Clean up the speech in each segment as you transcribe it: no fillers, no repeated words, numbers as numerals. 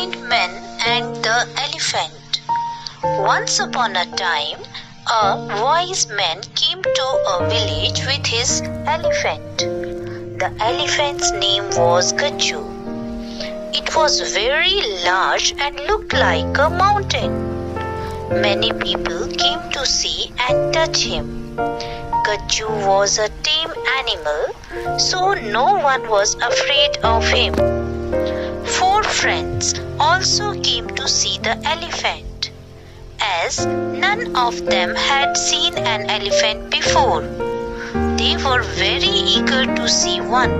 Blind Man and the Elephant. Once upon a time, a wise man came to a village with his elephant. The elephant's name was Gacchu. It was very large and looked like a mountain. Many people came to see and touch him. Gacchu was a tame animal, so no one was afraid of him. 4 friends also came to see the elephant, as none of them had seen an elephant before. They were very eager to see one.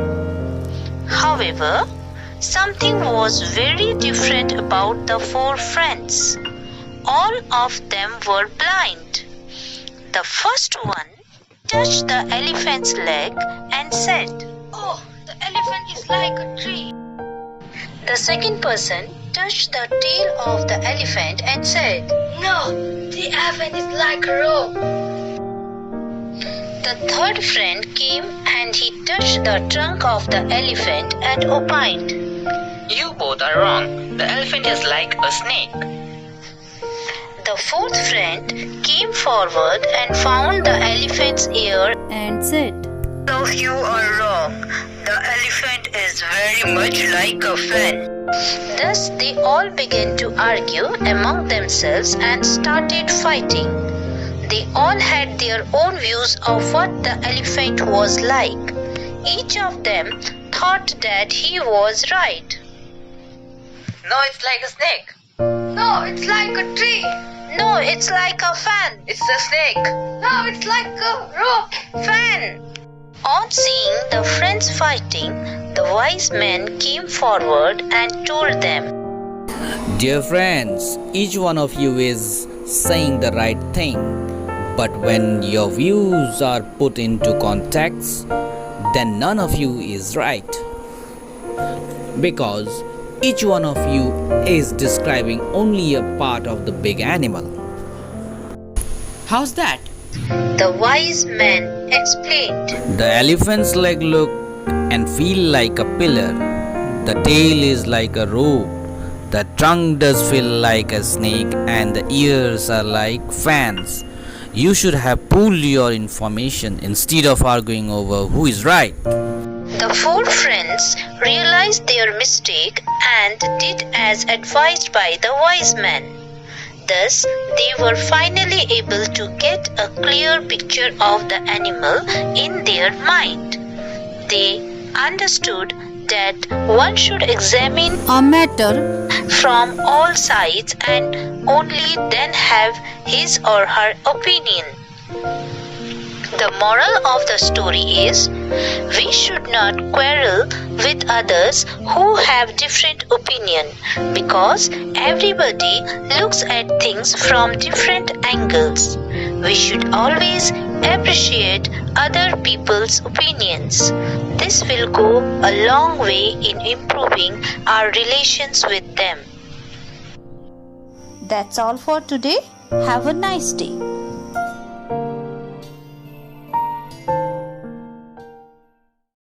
However, something was very different about the 4 friends. All of them were blind. The first one touched the elephant's leg and said, "Oh, the elephant is like a tree." The second person touched the tail of the elephant and said, "No, the elephant is like a rope." The third friend came and he touched the trunk of the elephant and opined, "You both are wrong. The elephant is like a snake." The fourth friend came forward and found the elephant's ear and said, "All of you are wrong. The elephant is very much like a fan." Thus they all began to argue among themselves and started fighting. They all had their own views of what the elephant was like. Each of them thought that he was right. No, it's like a snake. No, it's like a tree. No, it's like a fan. It's a snake. No, it's like a rope. Fan. On seeing the friends fighting, the wise man came forward and told them, "Dear friends, each one of you is saying the right thing, but when your views are put into context, then none of you is right. Because each one of you is describing only a part of the big animal." How's that? The wise man explained. The elephant's leg look and feel like a pillar. The tail is like a rope. The trunk does feel like a snake, and the ears are like fans. You should have pooled your information instead of arguing over who is right. The 4 friends realized their mistake and did as advised by the wise man. Thus, they were finally able to get a clear picture of the animal in their mind. They understood that one should examine a matter from all sides and only then have his or her opinion. The moral of the story is, we should not quarrel with others who have different opinion, because everybody looks at things from different angles. We should always appreciate other people's opinions. This will go a long way in improving our relations with them. That's all for today. Have a nice day.